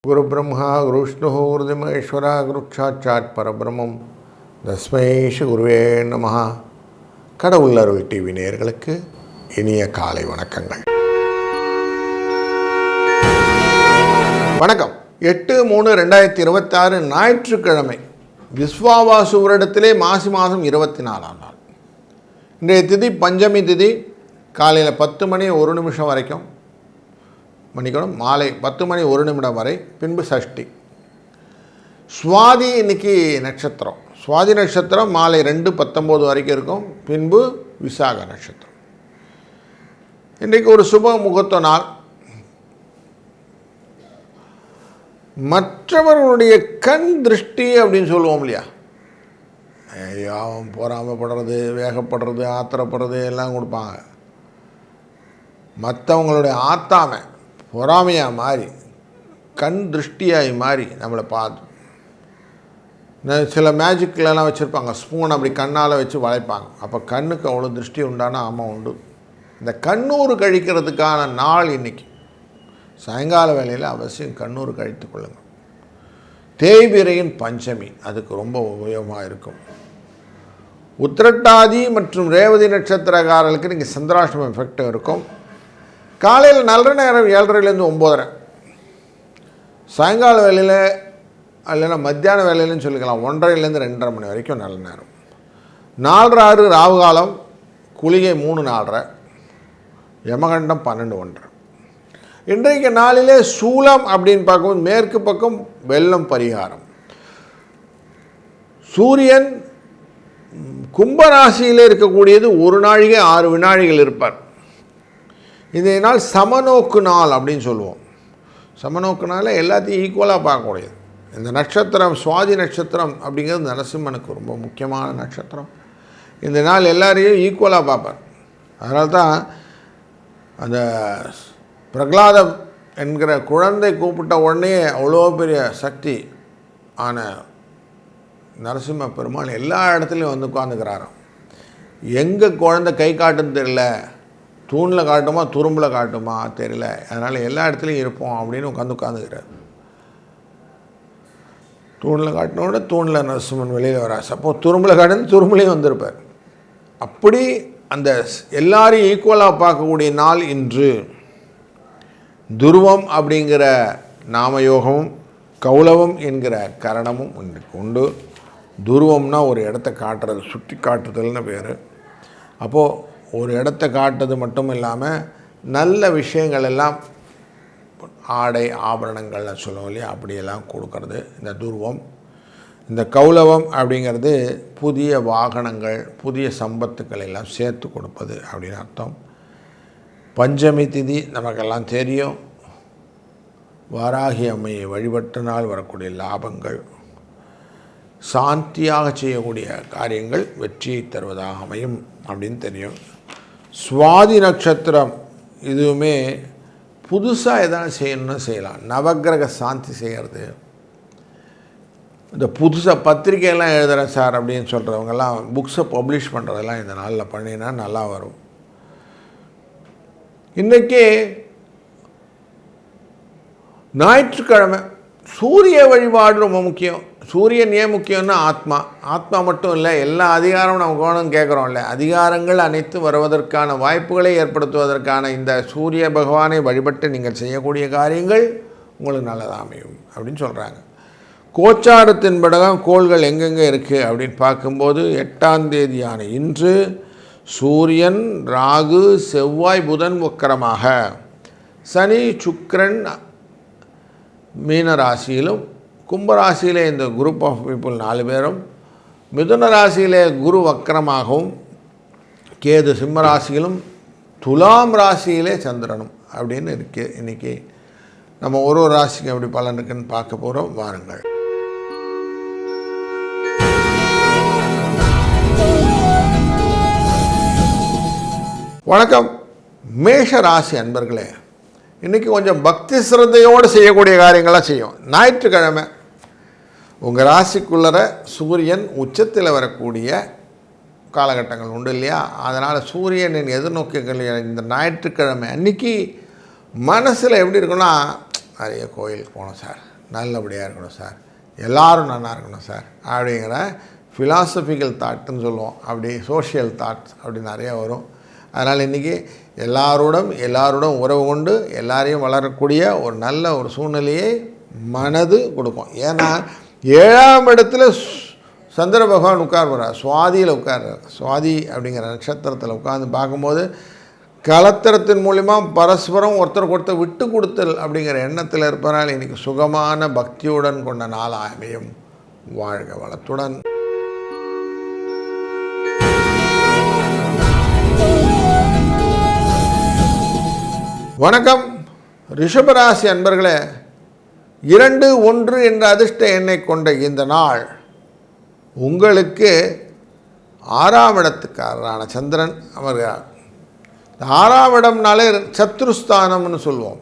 குரு பிரம்மா குரு விஷ்ணு குருதமேஸ்வரா குரு சாட்சாத் பரபிரம்மம் தஸ்மை ஸ்ரீ குருவே நமஹ. கடவுள் அருள் டிவி நேயர்களுக்கு இனிய காலை வணக்கங்கள். வணக்கம். 8/3/2026 ஞாயிற்றுக்கிழமை, விஸ்வாவாசு வருடத்திலே மாசி மாதம் 24ஆம் நாள். இன்றைய திதி பஞ்சமி திதி. காலையில் 10 மணி 1 நிமிஷம் வரைக்கும், மன்னிக்கணும், மாலை 10 மணி 1 நிமிடம் வரை, பின்பு சஷ்டி. சுவாதி இன்னைக்கு நட்சத்திரம். சுவாதி நட்சத்திரம் மாலை 2:19 வரைக்கும் இருக்கும், பின்பு விசாக நட்சத்திரம். இன்றைக்கு ஒரு சுப முகூர்த்த நாள். மற்றவர்களுடைய கண் திருஷ்டி அப்படின்னு சொல்லுவோம் இல்லையா, அவன் பொறாமைப்படுறது, வேகப்படுறது, ஆத்திரப்படுறது எல்லாம் கொடுப்பாங்க. மற்றவங்களுடைய ஆத்தாமை பொறாமையாக மாறி, கண் திருஷ்டியாகி மாறி நம்மளை பார்த்து, சில மேஜிக்லலாம் வச்சுருப்பாங்க, ஸ்பூன் அப்படி கண்ணால் வச்சு வளைப்பாங்க. அப்போ கண்ணுக்கு அவ்வளோ திருஷ்டி உண்டானா ஆமாம் உண்டு. இந்த கண்ணூறு கழிக்கிறதுக்கான நாள் இன்றைக்கி. சாயங்கால வேளையில் அவசியம் கண்ணூறு கழித்து கொள்ளுங்கள். தேய்பிரையின் பஞ்சமி அதுக்கு ரொம்ப உபயோகமாக இருக்கும். உத்திரட்டாதி மற்றும் ரேவதி நட்சத்திரக்காரர்களுக்கு இன்றைக்கி சந்திராஷ்டமம் எஃபெக்டும் இருக்கும். காலையில் நல்ல நேரம் 7:30லேருந்து 9:30. சாயங்கால வேலையில் இல்லைன்னா மத்தியான வேலையிலன்னு சொல்லிக்கலாம், 1:30லேருந்து 2:30 மணி வரைக்கும் நல்ல நேரம். 4:30 ராவு காலம், குளிகை 3:04, யமகண்டம் 12:01. இன்றைக்கு நாளிலே சூலம் அப்படின்னு பார்க்கும்போது மேற்கு பக்கம் வெள்ளம் பரிகாரம். சூரியன் கும்பராசியில் இருக்கக்கூடியது 1 நாழிகை 6 வினாழிகள் இருப்பார். இந்த நாள் சமநோக்கு நாள் அப்படின்னு சொல்லுவோம். சமநோக்கு நாளில் எல்லாத்தையும் ஈக்குவலாக பார்க்கக்கூடியது. இந்த நட்சத்திரம் சுவாதி நட்சத்திரம் அப்படிங்கிறது நரசிம்மனுக்கு ரொம்ப முக்கியமான நட்சத்திரம். இந்த நாள் எல்லாரையும் ஈக்குவலாக பார்ப்பார். அதனால தான் அந்த பிரகலாதம் என்கிற குழந்தை கூப்பிட்ட உடனே அவ்வளோ பெரிய சக்தி ஆன நரசிம்ம பெருமாள் எல்லா இடத்துலையும் வந்து உட்காந்துக்கிறாராம். எங்கே குழந்தை கை காட்டுன்னு தெரியல, தூணில் காட்டுமா துரும்பில் காட்டுமா தெரியல, அதனால் எல்லா இடத்துலையும் இருப்போம் அப்படின்னு உட்காந்துக்கிறார். தூணில் காட்டினோட தூணில் நரசிம்மன் வெளியில் வரார். அப்போது துரும்பில் காட்டுன்னு துரும்புலேயும் வந்திருப்பார். அப்படி அந்த எல்லாரையும் ஈக்குவலாக பார்க்கக்கூடிய நாள் இன்று. துருவம் அப்படிங்கிற நாமயோகமும் கௌலவம் என்கிற கரணமும் இன்றைக்கு உண்டு. துருவம்னா ஒரு இடத்த காட்டுறது, சுட்டி காட்டுதல்னு பேர். அப்போது ஒரு இடத்த காட்டுறது மட்டும் இல்லாமல் நல்ல விஷயங்கள் எல்லாம், ஆடை ஆபரணங்கள்லாம் சொல்லுவோம் இல்லையா, அப்படியெல்லாம் கொடுக்கறது இந்த துருவம். இந்த கௌலவம் அப்படிங்கிறது புதிய வாகனங்கள், புதிய சம்பத்துக்களை எல்லாம் சேர்த்து கொடுப்பது அப்படின்னு அர்த்தம். பஞ்சமி திதி நமக்கெல்லாம் தெரியும். வாராகி அம்மையை வழிபட்ட நாள் வரக்கூடிய லாபங்கள், சாந்தியாக செய்யக்கூடிய காரியங்கள் வெற்றியை தருவதாக அமையும் அப்படின்னு தெரியும். சுவாதி நட்சத்திரம் இதுவுமே புதுசாக எதனா செய்யணும்னு செய்யலாம். நவக்கிரக சாந்தி செய்கிறது, இந்த புதுசாக பத்திரிக்கையெல்லாம் எழுதுகிறேன் சார் அப்படின்னு சொல்கிறவங்கெல்லாம் புக்ஸை பப்ளிஷ் பண்ணுறதெல்லாம் இந்த நாளில் பண்ணினா நல்லா வரும். இன்றைக்கி ஞாயிற்றுக்கிழமை. சூரிய வழிபாடு ரொம்ப முக்கியம். சூரியன் ஏன் முக்கியம்னா ஆத்மா மட்டும் இல்லை, எல்லா அதிகாரமும் நமக்கு வேணும்னு கேட்குறோம் இல்லை, அதிகாரங்கள் அனைத்தும் வருவதற்கான வாய்ப்புகளை ஏற்படுத்துவதற்கான இந்த சூரிய பகவானை வழிபட்டு நீங்கள் செய்யக்கூடிய காரியங்கள் உங்களுக்கு நல்லதாக அமையும் அப்படின்னு சொல்கிறாங்க. கோச்சாரத்தின் படம் கோள்கள் எங்கெங்கே இருக்குது அப்படின்னு பார்க்கும்போது 8ஆம் தேதியான இன்று சூரியன், ராகு, செவ்வாய், புதன் வக்கரமாக, சனி, சுக்கிரன் மீன ராசியிலும், கும்பராசியிலே இந்த குரூப் ஆஃப் பீப்புள் 4 பேரும், மிதுன ராசியிலே குரு வக்கரமாகவும், கேது சிம்ம ராசியிலும், துலாம் ராசியிலே சந்திரனும் அப்படின்னு இருக்குது. இன்றைக்கி நம்ம ஒரு ராசிக்கு எப்படி பலன் இருக்குன்னு பார்க்க போகிறோம். வாருங்கள். வணக்கம். மேஷ ராசி அன்பர்களே, இன்றைக்கி கொஞ்சம் பக்தி சிரத்தையோடு செய்யக்கூடிய காரியங்களாக செய்யும். ஞாயிற்றுக்கிழமை உங்கள் ராசிக்குள்ளர சூரியன் உச்சத்தில் வரக்கூடிய காலகட்டங்கள் உண்டு இல்லையா, அதனால் சூரியனின் எதிர்நோக்கிகள் இந்த ஞாயிற்றுக்கிழமை அன்றைக்கி மனசில் எப்படி இருக்குன்னா, நிறைய கோயிலுக்கு போனோம் சார், நல்லபடியாக இருக்கணும் சார், எல்லோரும் நல்லா இருக்கணும் சார் அப்படிங்கிற ஃபிலாசபிக்கல் தாட்டுன்னு சொல்லுவோம், அப்படி சோஷியல் தாட்ஸ் அப்படி நிறையா வரும். அதனால் இன்றைக்கி எல்லாரோடும் உறவு கொண்டு எல்லாரையும் வளரக்கூடிய ஒரு நல்ல ஒரு சூழ்நிலையை மனது கொடுக்கும். ஏன்னா 7ஆம் இடத்துல சந்திர பகவான் உட்கார்றார், சுவாதியில் உட்கார்றார். சுவாதி அப்படிங்கிற நட்சத்திரத்தில் உட்கார்ந்து பார்க்கும்போது கலத்திரத்தின் மூலிமா பரஸ்பரம் ஒருத்தருக்கு ஒருத்தர் விட்டு கொடுத்தல் அப்படிங்கிற எண்ணத்தில் இருப்பதால் இன்றைக்கி சுகமான பக்தியுடன் கொண்ட நாள் அமையும். வாழ்க வளத்துடன். வணக்கம் ரிஷபராசி அன்பர்களே, 2, 1 என்ற அதிர்ஷ்ட எண்ணை கொண்ட இந்த நாள் உங்களுக்கு 6ஆம் இடத்துக்காரரான சந்திரன் அமர்கிறார். 6ஆம் இடம்னாலே சத்ருஸ்தானம்னு சொல்லுவோம்.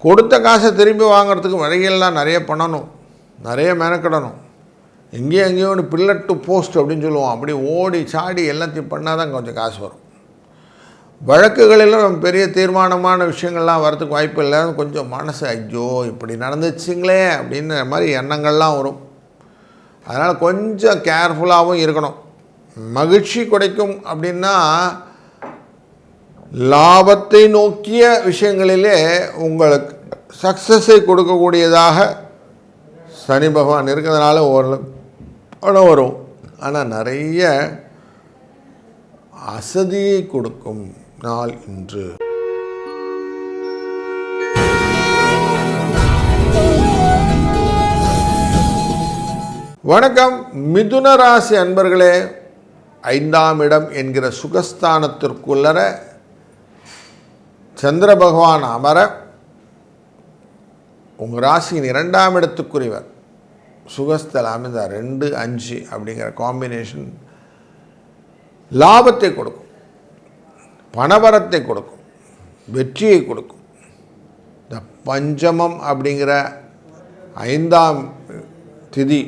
கொடுத்த காசை திரும்பி வாங்கிறதுக்கு வழிகள்லாம் நிறைய பண்ணணும், நிறைய மெனக்கிடணும். எங்கேயும் ஒன்று பில்லட் டு போஸ்ட் அப்படின்னு சொல்லுவோம். அப்படி ஓடி சாடி எல்லாத்தையும் பண்ணால் தான் கொஞ்சம் காசு வரும். வழக்குகளிலும் பெரிய தீர்மானமான விஷயங்கள்லாம் வரதுக்கு வாய்ப்பு இல்லை. கொஞ்சம் மனசு ஐயோ இப்படி நடந்துச்சுங்களே அப்படின்ற மாதிரி எண்ணங்கள்லாம் வரும். அதனால் கொஞ்சம் கேர்ஃபுல்லாகவும் இருக்கணும். மகிழ்ச்சி கிடைக்கும் அப்படின்னா லாபத்தை நோக்கிய விஷயங்களிலே உங்களுக்கு சக்ஸஸை கொடுக்கக்கூடியதாக சனி பகவான் இருக்கிறதுனால ஓரளவு பணம் வரும். ஆனால் நிறைய அசதியை கொடுக்கும் நாள் இன்று. வணக்கம் மிதுன ராசி அன்பர்களே, 5ஆம் இடம் என்கிற சுகஸ்தானத்திற்குள்ளர சந்திர பகவான் அமர உங்கள் ராசியின் 2ஆம் இடத்துக்குரியவர் சுகஸ்தல் அமைந்தார். 2, 5 அப்படிங்கிற காம்பினேஷன் லாபத்தை கொடுக்கும், பணபரத்தை கொடுக்கும், வெற்றியை கொடுக்கும். இந்த பஞ்சமம் அப்படிங்கிற 5ஆம் திதி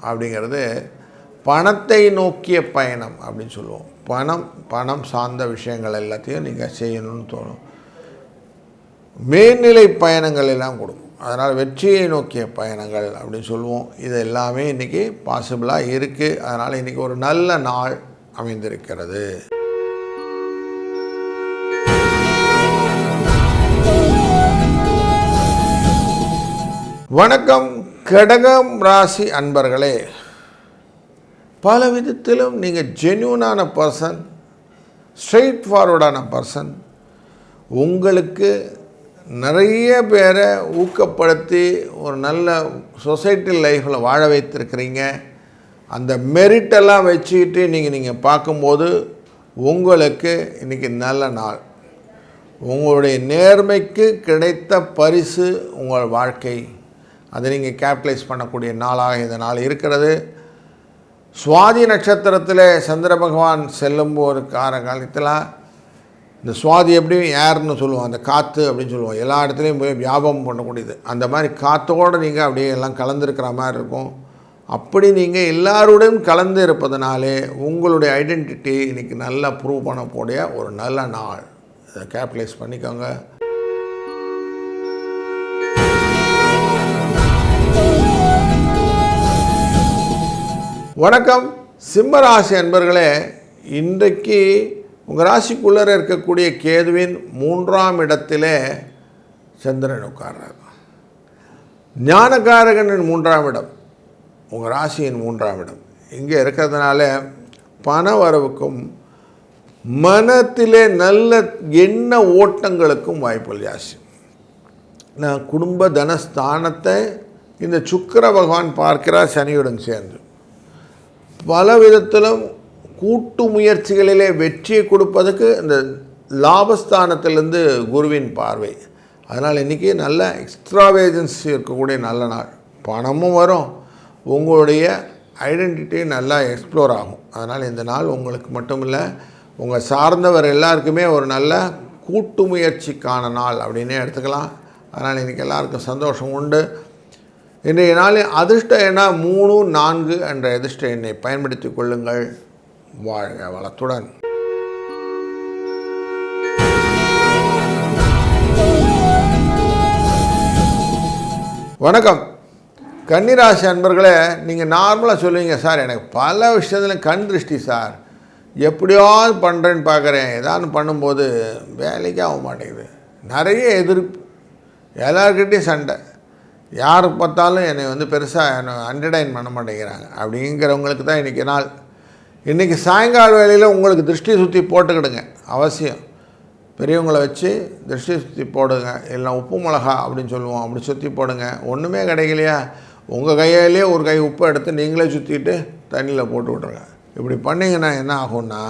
அப்படிங்கிறது பணத்தை நோக்கிய பயணம் அப்படின்னு சொல்லுவோம். பணம் சார்ந்த விஷயங்கள் எல்லாத்தையும் நீங்கள் செய்யணும்னு தோணும். மேல்நிலை பயணங்கள் எல்லாம் கொடுக்கும். அதனால் வெற்றியை நோக்கிய பயணங்கள் அப்படின்னு சொல்லுவோம். இது எல்லாமே இன்றைக்கி பாசிபிளாக இருக்குது. அதனால் இன்றைக்கி ஒரு நல்ல நாள் அமைந்திருக்கிறது. வணக்கம் கடகம் ராசி அன்பர்களே, பல விதத்திலும் நீங்கள் ஜென்யூனான பர்சன், ஸ்ட்ரெயிட் ஃபார்வர்டான பர்சன். உங்களுக்கு நிறைய பேரை ஊக்கப்படுத்தி ஒரு நல்ல சொசைட்டி லைஃப்பில் வாழ வைத்திருக்கிறீங்க. அந்த மெரிட்டெல்லாம் வச்சுக்கிட்டு நீங்கள் பார்க்கும்போது உங்களுக்கு இன்றைக்கி நல்ல நாள். உங்களுடைய நேர்மைக்கு கிடைத்த பரிசு உங்கள் வாழ்க்கை. அதை நீங்கள் கேபிட்டலைஸ் பண்ணக்கூடிய நாளாக இந்த நாள் இருக்கிறது. சுவாதி நட்சத்திரத்தில் சந்திர பகவான் செல்லும்போது காலத்தில் இந்த சுவாதி எப்படி ஏர்னு சொல்லுவோம், அந்த காற்று அப்படின்னு சொல்லுவோம். எல்லா இடத்துலையும் போய் வியாபகம் பண்ணக்கூடியது. அந்த மாதிரி காற்றோடு நீங்கள் அப்படியே எல்லாம் கலந்துருக்கிற மாதிரி இருக்கும். அப்படி நீங்கள் எல்லாரோடையும் கலந்து இருப்பதனாலே உங்களுடைய ஐடென்டிட்டி இன்றைக்கி நல்லா ப்ரூவ் பண்ணக்கூடிய ஒரு நல்ல நாள். இதை கேபிட்டலைஸ் பண்ணிக்கோங்க. வணக்கம் சிம்மராசி அன்பர்களே, இன்றைக்கு உங்கள் ராசிக்குள்ளே இருக்கக்கூடிய கேதுவின் 3ஆம் இடத்திலே சந்திரன் உட்கார்றார். ஞானகாரகனின் 3ஆம் இடம் உங்கள் ராசியின் 3ஆம் இடம் இங்கே இருக்கிறதுனால பண வரவுக்கும் மனத்திலே நல்ல எண்ண ஓட்டங்களுக்கும் வாய்ப்புகள் ஜாஸ்தி. நான் குடும்ப தனஸ்தானத்தை இந்த சுக்கிர பகவான் பார்க்கிறார் சனியுடன் சேர்ந்து. பல விதத்திலும் கூட்டு முயற்சிகளிலே வெற்றியை கொடுப்பதற்கு இந்த லாபஸ்தானத்திலேருந்து குருவின் பார்வை. அதனால் இன்றைக்கி நல்ல எக்ஸ்ட்ராவேஜன்சி இருக்கக்கூடிய நல்ல நாள். பணமும் வரும், உங்களுடைய ஐடென்டிட்டி நல்லா எக்ஸ்ப்ளோர் ஆகும். அதனால் இந்த நாள் உங்களுக்கு மட்டும் இல்லை, உங்கள் சார்ந்தவர் எல்லாருக்குமே ஒரு நல்ல கூட்டு முயற்சிக்கான நாள் அப்படின்னே எடுத்துக்கலாம். அதனால் இன்றைக்கி எல்லாருக்கும் சந்தோஷம் உண்டு. இன்றைய நாளில் அதிர்ஷ்ட எண்ணா 3, 4 என்ற அதிர்ஷ்ட எண்ணை பயன்படுத்தி கொள்ளுங்கள். வாழ்க வளத்துடன். வணக்கம். கன்னிராசி அன்பர்களே, நீங்கள் நார்மலாக சொல்லுவீங்க, சார் எனக்கு பல விஷயத்தில் கண் திருஷ்டி சார், எப்படியாவது பண்ணுறேன்னு பார்க்குறேன், ஏதாவது பண்ணும்போது வேலைக்கே ஆக மாட்டேங்குது, நிறைய எதிர்ப்பு, எல்லாருக்கிட்டையும் சண்டை, யார் பார்த்தாலும் என்னை பெருசாக என்னை அண்டர்டைன் பண்ண மாட்டேங்கிறாங்க அப்படிங்கிறவங்களுக்கு தான் இன்றைக்கி நாள். இன்றைக்கி சாயங்கால வேளையில் உங்களுக்கு திருஷ்டி சுற்றி போட்டுக்கிடுங்க, அவசியம். பெரியவங்களை வச்சு திருஷ்டி சுற்றி போடுங்க, இல்லை உப்பு மிளகா அப்படின்னு சொல்லுவோம், அப்படி சுற்றி போடுங்க. ஒன்றுமே கிடைக்கலையா, உங்கள் கையாலேயே ஒரு கை உப்பை எடுத்து நீங்களே சுற்றிட்டு தண்ணியில் போட்டு விட்ருங்க. இப்படி பண்ணிங்கன்னா என்ன ஆகும்னா,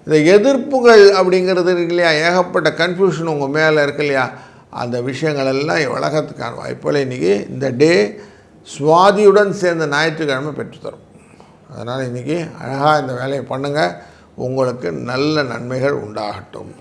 இந்த எதிர்ப்புகள் அப்படிங்கிறது இருக்கு இல்லையா, ஏகப்பட்ட கன்ஃபியூஷன் உங்கள் மேலே இருக்கு இல்லையா, அந்த விஷயங்கள் எல்லாம் விலகத்துக்கான வாய்ப்புகள் இன்றைக்கி இந்த டே சுவாதியுடன் சேர்ந்த ஞாயிற்றுக்கிழமை பெற்றுத்தரும். அதனால் இன்றைக்கி அழகாக இந்த வேலையை பண்ணுங்கள், உங்களுக்கு நல்ல நன்மைகள் உண்டாகட்டும்.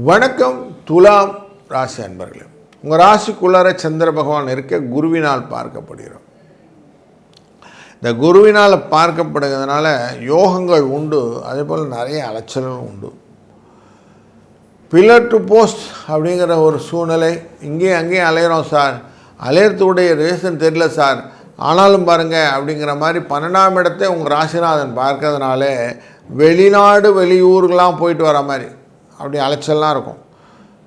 வணக்கம். துலாம் ராசி அன்பர்களே, உங்கள் ராசிக்குள்ளார சந்திர பகவான் இருக்க குருவினால் பார்க்கப்படுகிறோம். இந்த குருவினால் பார்க்கப்படுகிறதுனால யோகங்கள் உண்டு, அதே போல் நிறைய அலைச்சல்கள் உண்டு. பில்லர் டு போஸ்ட் அப்படிங்கிற ஒரு சூழ்நிலை, இங்கேயும் அங்கேயும் அலையிறோம் சார், அலையிறதுடைய ரீசன் தெரியல சார், ஆனாலும் பாருங்கள் அப்படிங்கிற மாதிரி 12ஆம் இடத்தை உங்கள் ராசிநாதன் பார்க்கறதுனாலே வெளிநாடு வெளியூர்களாம் போயிட்டு வர மாதிரி அப்படி அலைச்சல்லாம் இருக்கும்.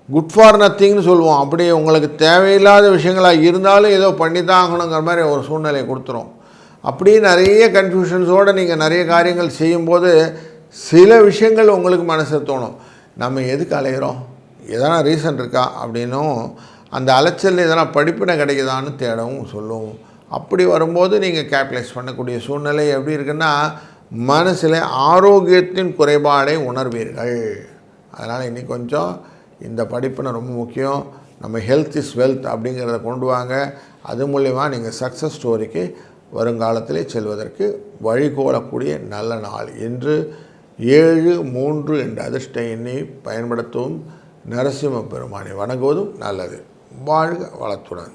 குட் ஃபார் நத்திங்னு சொல்லுவோம். அப்படி உங்களுக்கு தேவையில்லாத விஷயங்களாக இருந்தாலும் ஏதோ பண்ணி தான் ஆகணுங்கிற மாதிரி ஒரு சூழ்நிலையை கொடுத்துரும். அப்படியே நிறைய கன்ஃபியூஷன்ஸோடு நீங்கள் நிறைய காரியங்கள் செய்யும்போது சில விஷயங்கள் உங்களுக்கு மனசு தோணும், நம்ம எதுக்கு அலைகிறோம், எதனா ரீசன் இருக்கா அப்படின்னும், அந்த அலைச்சல் எதனா படிப்பினை கிடைக்குதான்னு தேடவும் சொல்லுவோம். அப்படி வரும்போது நீங்கள் கேப்டலைஸ் பண்ணக்கூடிய சூழ்நிலை எப்படி இருக்குன்னா, மனசில் ஆரோக்கியத்தின் குறைபாடை உணர்வீர்கள். அதனால் இன்றைக்கி கொஞ்சம் இந்த படிப்பினை ரொம்ப முக்கியம். நம்ம ஹெல்த் இஸ் வெல்த் அப்படிங்கிறத கொண்டு வாங்க. அது மூலமா நீங்கள் சக்ஸஸ் ஸ்டோரிக்கு வருங்காலத்திலே செல்வதற்கு வழிகோலக்கூடிய நல்ல நாள். இன்று 7-3 என்ற அதிர்ஷ்ட எண்ணை பயன்படுத்தவும் நரசிம்ம பெருமானை வணங்குவதும் நல்லது. வாழ்க வளத்துடன்.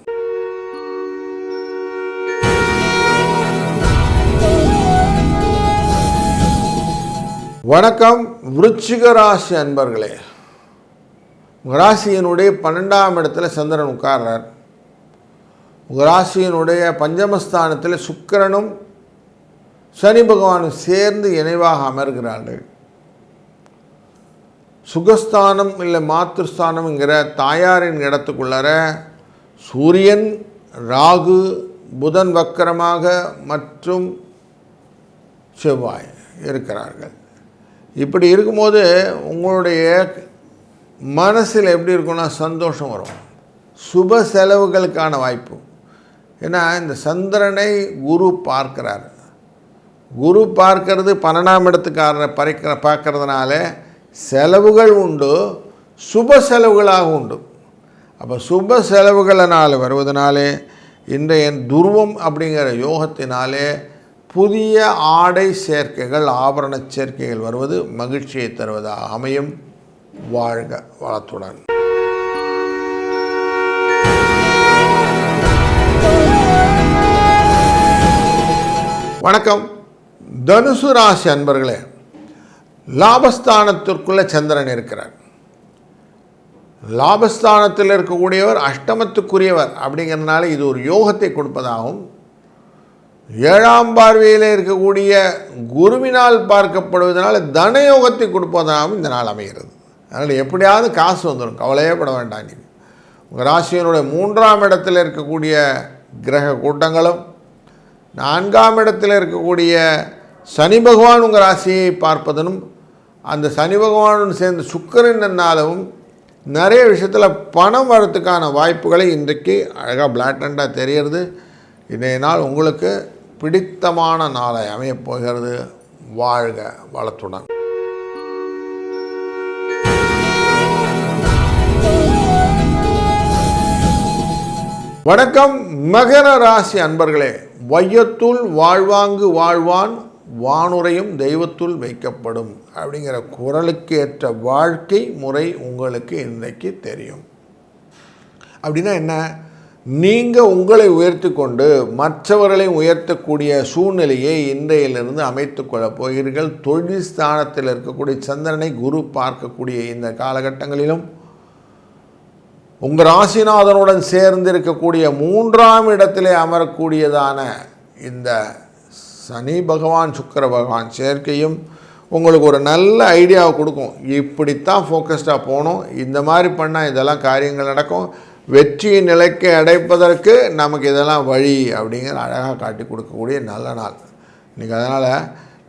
வணக்கம். விருச்சிக ராசி அன்பர்களே, உங்கள் ராசியினுடைய 12ஆம் இடத்துல சந்திரன் உட்கார்றார். உங்கள் ராசியினுடைய பஞ்சமஸ்தானத்தில் சுக்கிரனும் சனி பகவானும் சேர்ந்து இணைவாக அமர்கிறார்கள். சுகஸ்தானம் இல்லை மாத்திருஸ்தானம்ங்கிற தாயாரின் இடத்துக்குள்ளார சூரியன், ராகு, புதன் வக்கரமாக மற்றும் செவ்வாய் இருக்கிறார்கள். இப்படி இருக்கும்போது உங்களுடைய மனசில் எப்படி இருக்குன்னா, சந்தோஷம் வரும், சுப செலவுகளுக்கான வாய்ப்பு. ஏன்னா இந்த சந்திரனை குரு பார்க்கிறார். குரு பார்க்கறது 12ஆம் இடத்துக்காரரை பார்க்கறதுனால செலவுகள் உண்டு, சுப செலவுகளாக உண்டு. அப்போ சுப செலவுகளினால் வருவதனாலே இன்றைய துருவம் அப்படிங்கிற யோகத்தினாலே புதிய ஆடை சேர்க்கைகள், ஆபரண சேர்க்கைகள் வருவது மகிழ்ச்சியை தருவதாக அமையும். வாழ்க வளத்துடன். வணக்கம். தனுசு ராசி அன்பர்களே, லாபஸ்தானத்திற்குள்ளே சந்திரன் இருக்கிறார். லாபஸ்தானத்தில் இருக்கக்கூடியவர் அஷ்டமத்துக்குரியவர் அப்படிங்கிறதுனால இது ஒரு யோகத்தை கொடுப்பதாகவும், 7ஆம் பார்வையில் இருக்கக்கூடிய குருவினால் பார்க்கப்படுவதனால தனயோகத்தை கொடுப்பதாகவும் இந்த நாள் அமைகிறது. அதனால் எப்படியாவது காசு வந்துடும், கவலையே பட வேண்டாம். நீங்கள் உங்கள் ராசியினுடைய 3ஆம் இடத்தில் இருக்கக்கூடிய கிரக கூட்டங்களும் 4ஆம் இடத்தில் இருக்கக்கூடிய சனி பகவான் உங்கள் ராசியை பார்ப்பதனும், அந்த சனி பகவானுடன் சேர்ந்து சுக்கிரனாலும் நிறைய விஷயத்தில் பணம் வரத்துக்கான வாய்ப்புகளை இன்றைக்கு அழகாக பிளாட்டண்டாக தெரிகிறது. இன்றைய நாள் உங்களுக்கு பிடித்தமான நாளை அமையப் போகிறது. வாழ்க வளத்துடன். வணக்கம். மகர ராசி அன்பர்களே, வையத்துள் வாழ்வாங்கு வாழ்வான் வானுரையும் தெய்வத்துள் வைக்கப்படும் அப்படிங்கிற குறளுக்கு ஏற்ற வாழ்க்கை முறை உங்களுக்கு இன்றைக்கு தெரியும். அப்படின்னா என்ன, நீங்கள் உங்களை உயர்த்தி கொண்டு மற்றவர்களையும் உயர்த்தக்கூடிய சூழ்நிலையை இன்றையிலிருந்து அமைத்து கொள்ளப் போகிறீர்கள். தொழில் ஸ்தானத்தில் இருக்கக்கூடிய சந்திரனை குரு பார்க்கக்கூடிய இந்த காலகட்டங்களிலும் உங்கள் ராசிநாதனுடன் சேர்ந்து இருக்கக்கூடிய 3ஆம் இடத்திலே அமரக்கூடியதான இந்த சனி பகவான் சுக்கிர பகவான் சேர்க்கையும் உங்களுக்கு ஒரு நல்ல ஐடியாவை கொடுக்கும். இப்படித்தான் ஃபோக்கஸ்டாக போகணும், இந்த மாதிரி பண்ணால் இதெல்லாம் காரியங்கள் நடக்கும், வெற்றியின் நிலைக்கு அடைப்பதற்கு நமக்கு இதெல்லாம் வழி அப்படிங்கிற அழகாக காட்டி கொடுக்கக்கூடிய நல்ல நாள் இன்றைக்கி. அதனால்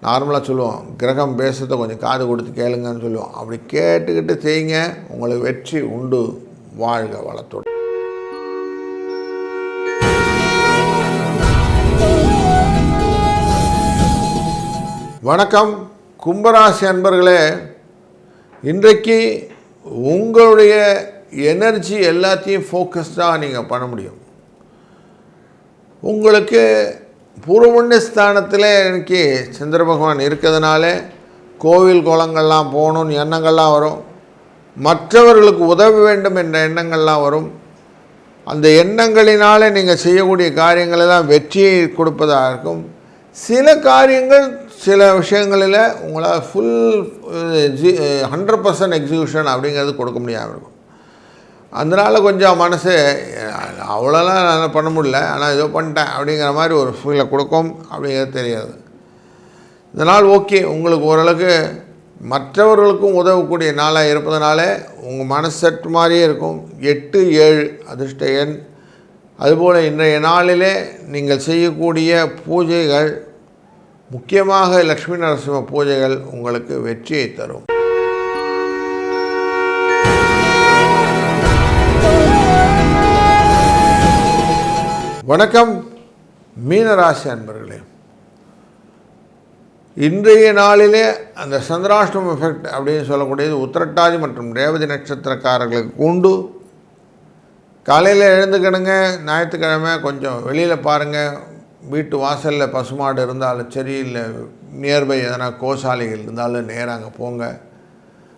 நார்மலாக சொல்லுவோம், கிரகம் பேசுறதை கொஞ்சம் காது கொடுத்து கேளுங்கன்னு சொல்லுவோம். அப்படி கேட்டுக்கிட்டு செய்யுங்க, உங்களுக்கு வெற்றி உண்டு. வாழ்க வளத்தோடு. வணக்கம் கும்பராசி அன்பர்களே. இன்றைக்கு உங்களுடைய எனர்ஜி எல்லாத்தையும் ஃபோக்கஸ்டாக நீங்கள் பண்ண முடியும். உங்களுக்கு பூர்வ ஸ்தானத்தில் இன்னைக்கு சந்திர பகவான் இருக்கிறதுனால கோவில் குளங்கள்லாம் போகணும்னு எண்ணங்கள்லாம் வரும், மற்றவர்களுக்கு உதவ வேண்டும் என்ற எண்ணங்கள்லாம் வரும். அந்த எண்ணங்களினால் நீங்கள் செய்யக்கூடிய காரியங்கள் எல்லாம் வெற்றியை கொடுப்பதாக இருக்கும். சில காரியங்கள் சில விஷயங்களில் உங்களால் ஃபுல் 100% எக்ஸிக்யூஷன் அப்படிங்கிறது கொடுக்க முடியாமல் இருக்கும். அதனால் கொஞ்சம் மனசு அவ்வளோலாம் நான் பண்ண முடியல, ஆனால் ஏதோ பண்ணிட்டேன் அப்படிங்கிற மாதிரி ஒரு ஃபீலை கொடுக்கும். அப்படிங்கிறது தெரியாது. இதனால் ஓகே, உங்களுக்கு ஓரளவுக்கு மற்றவர்களுக்கும் உதவக்கூடிய நாளாக இருப்பதனால உங்கள் மனசற்று மாதிரியே இருக்கும். 8, 7 அதிர்ஷ்ட எண். அதுபோல் இன்றைய நாளிலே நீங்கள் செய்யக்கூடிய பூஜைகள், முக்கியமாக லக்ஷ்மி நரசிம்ம பூஜைகள் உங்களுக்கு வெற்றியை தரும். வணக்கம் மீனராசி அன்பர்களே. இன்றைய நாளிலே அந்த சந்திராஷ்டமம் எஃபெக்ட் அப்படின்னு சொல்லக்கூடியது உத்திரட்டாதி மற்றும் ரேவதி நட்சத்திரக்காரர்களுக்கு உண்டு. காலையில் எழுந்துக்கிடுங்க, ஞாயிற்றுக்கிழமை கொஞ்சம் வெளியில் பாருங்கள், வீட்டு வாசலில் பசுமாடு இருந்தாலும் சரி, இல்லை நியர்பை எதனா கோசாலைகள் இருந்தாலும் நேராக அங்கே போங்க.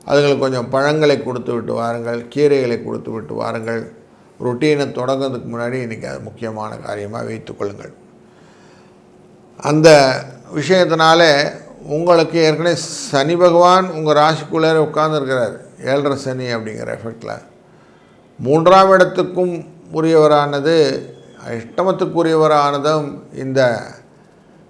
அதுங்களுக்கு கொஞ்சம் பழங்களை கொடுத்து விட்டு வாருங்கள், கீரைகளை கொடுத்து விட்டு வாருங்கள். ரொட்டீனை தொடங்கிறதுக்கு முன்னாடி இன்றைக்கி அது முக்கியமான காரியமாக வைத்துக்கொள்ளுங்கள். அந்த விஷயத்தினால உங்களுக்கு ஏற்கனவே சனி பகவான் உங்கள் ராசிக்குள்ளே உட்கார்ந்துருக்கிறார், 7.5 சனி அப்படிங்கிற எஃபெக்டில். 3ஆம் இடத்துக்கும் உரியவரானது, அஷ்டமத்துக்குரியவரானதும் இந்த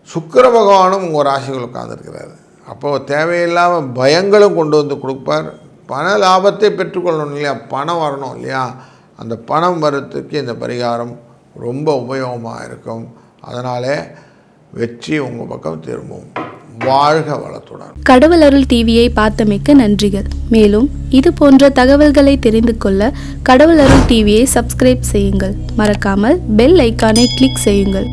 சுக்கிர பகவானும் உங்கள் ராசிக்குள் உட்கார்ந்துருக்கிறார். அப்போது தேவையில்லாமல் பயங்களும் கொண்டு வந்து கொடுப்பார். பண லாபத்தை பெற்றுக்கொள்ளணும் இல்லையா, பணம் வரணும் இல்லையா, அந்த பணம் வரத்துக்கு இந்த பரிகாரம் ரொம்ப உபயோகமாக இருக்கும். அதனாலே வெற்றி உங்கள் பக்கம் திரும்பும். வாழ்க வளத்துடன். கடவுள் அருள் டிவியை பார்த்தமைக்க நன்றிகள். மேலும் இது போன்ற தகவல்களை தெரிந்து கொள்ள கடவுள் அருள் டிவியை சப்ஸ்கிரைப் செய்யுங்கள். மறக்காமல் பெல் ஐக்கானை கிளிக் செய்யுங்கள்.